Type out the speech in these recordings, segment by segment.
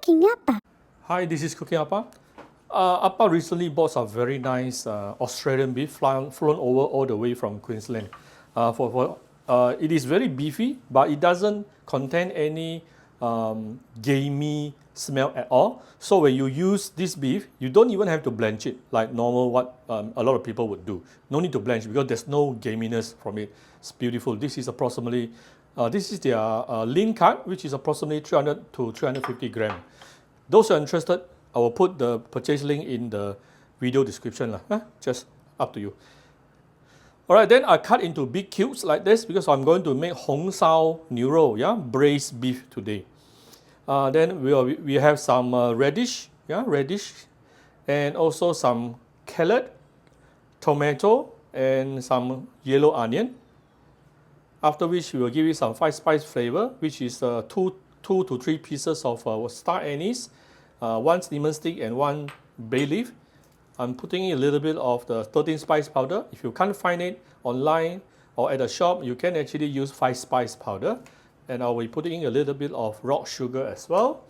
Cooking Appa. Hi, this is Cooking Appa. Appa recently bought some very nice Australian beef flown over all the way from Queensland. It is very beefy, but it doesn't contain any gamey smell at all. So when you use this beef, you don't even have to blanch it like normal what a lot of people would do. No need to blanch because there's no gaminess from it. It's beautiful. This is approximately, this is their lean cut, which is approximately 300 to 350 grams. Those who are interested, I will put the purchase link in the video description. Just up to you. Alright, then I cut into big cubes like this because I'm going to make Hong Shao牛肉, braised beef today. Then we have some radish, and also some carrot, tomato, and some yellow onion. After which we will give it some 5-spice flavor, which is 2 to 3 pieces of star anise, 1 cinnamon stick, and 1 bay leaf. I'm putting in a little bit of the 13-spice powder. If you can't find it online or at a shop, you can actually use 5-spice powder. And I'll be putting in a little bit of rock sugar as well.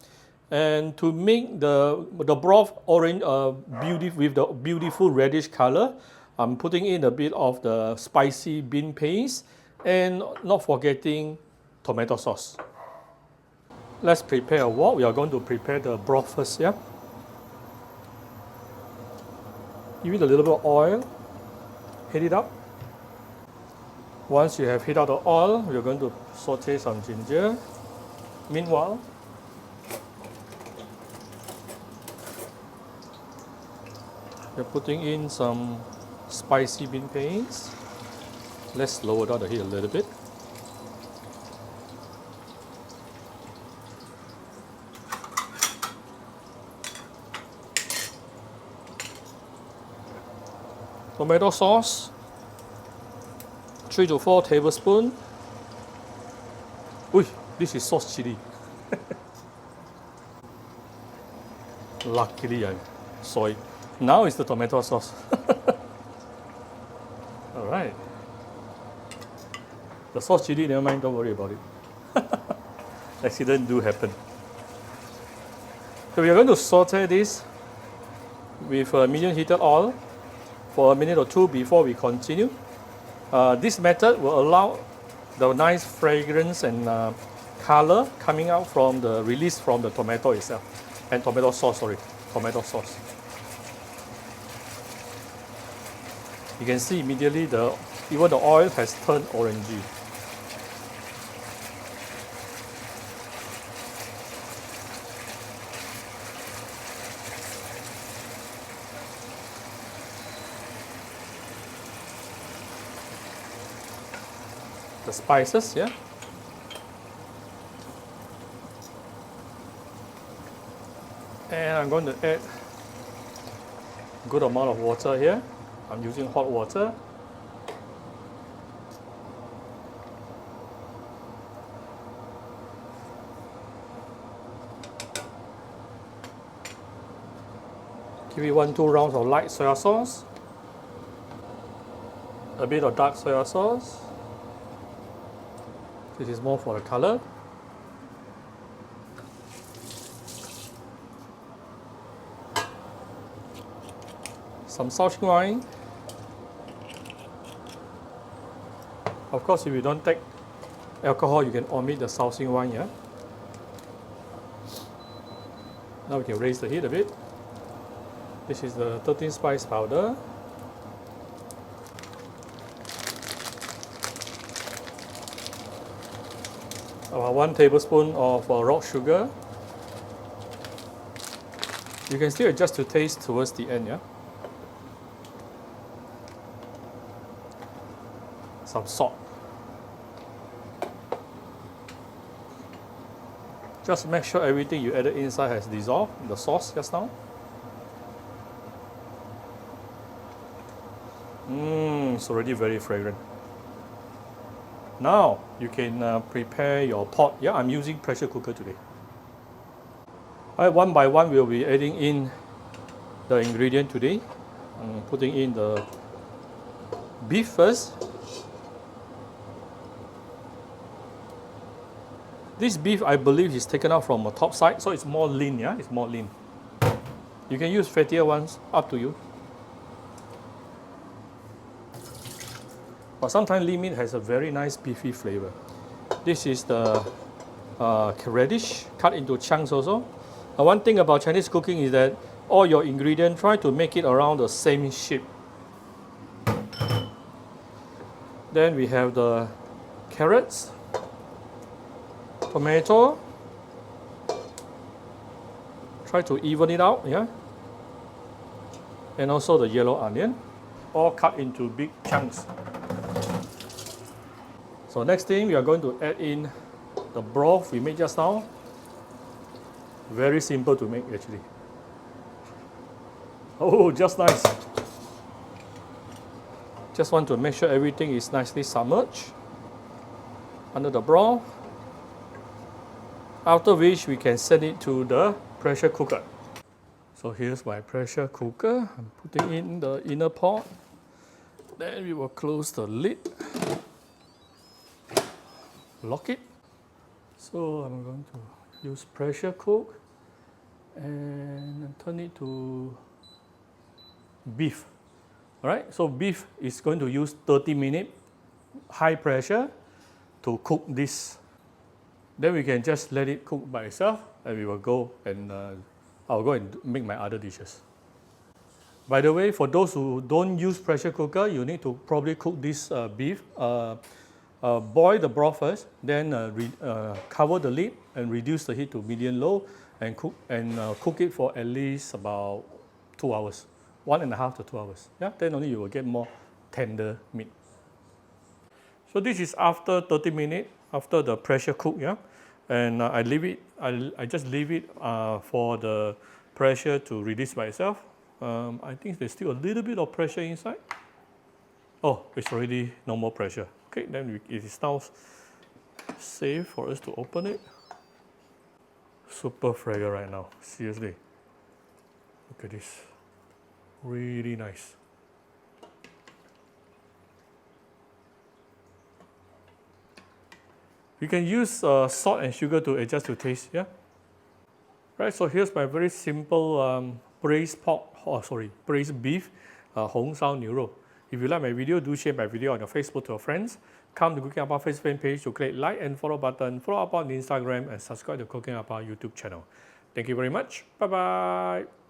And to make the broth orange with the beautiful reddish color, I'm putting in a bit of the spicy bean paste and not forgetting tomato sauce. Let's prepare a wok. We are going to prepare the broth first, Give it a little bit of oil, heat it up. Once you have heated up the oil, we are going to saute some ginger. Meanwhile, we're putting in some spicy bean paste. Let's lower down the heat a little bit. Tomato sauce, 3 to 4 tablespoons. Uy, this is sauce chili. Luckily I saw it. Now it's the tomato sauce. Alright. The sauce chili, never mind, don't worry about it. Accident do happen. So we are going to saute this with medium heated oil for a minute or two before we continue. This method will allow the nice fragrance and color coming out from the release from the tomato itself and tomato sauce. You can see immediately even the oil has turned orangey. The spices, and I'm going to add a good amount of water here. I'm using hot water. Give it 1-2 rounds of light soy sauce, a bit of dark soy sauce. This is more for the color. Some Shaoxing wine. Of course, if you don't take alcohol, you can omit the Shaoxing wine, Now we can raise the heat a bit. This is the 13-spice powder. About 1 tablespoon of rock sugar. You can still adjust to taste towards the end, Some salt. Just make sure everything you added inside has dissolved, the sauce just now. It's already very fragrant. Now you can prepare your pot. I'm using pressure cooker today. Alright, one by one we'll be adding in the ingredient today. I'm putting in the beef first. This beef, I believe, is taken out from the top side, so it's more lean, yeah? It's more lean. You can use fattier ones, up to you. But sometimes lean meat has a very nice beefy flavor. This is the radish, cut into chunks also. One thing about Chinese cooking is that all your ingredients, try to make it around the same shape. Then we have the carrots, tomato. Try to even it out, yeah? And also the yellow onion, all cut into big chunks. So next thing, we are going to add in the broth we made just now. Very simple to make actually. Oh, just nice. Just want to make sure everything is nicely submerged under the broth. After which we can send it to the pressure cooker. So here's my pressure cooker. I'm putting in the inner pot. Then we will close the lid. Lock it. So I'm going to use pressure cook and turn it to beef. Alright, so beef is going to use 30 minutes high pressure to cook this. Then we can just let it cook by itself and we will go and I'll go and make my other dishes. By the way, for those who don't use pressure cooker, you need to probably cook this beef. Boil the broth first, then cover the lid and reduce the heat to medium-low and cook it for at least about 2 hours, 1.5 to 2 hours. Yeah, then only you will get more tender meat. So this is after 30 minutes after the pressure cook, yeah, and I leave it. I just leave it for the pressure to release by itself. I think there's still a little bit of pressure inside. Oh, it's already no more pressure. Okay, then it is now safe for us to open it. Super fragrant right now, seriously. Look at this, really nice. You can use salt and sugar to adjust to taste, yeah? Right, so here's my very simple braised beef, 红烧牛肉. If you like my video, do share my video on your Facebook to your friends. Come to Cooking Appa Facebook fan page to click like and follow button, follow up on Instagram and subscribe to Cooking Appa YouTube channel. Thank you very much. Bye bye.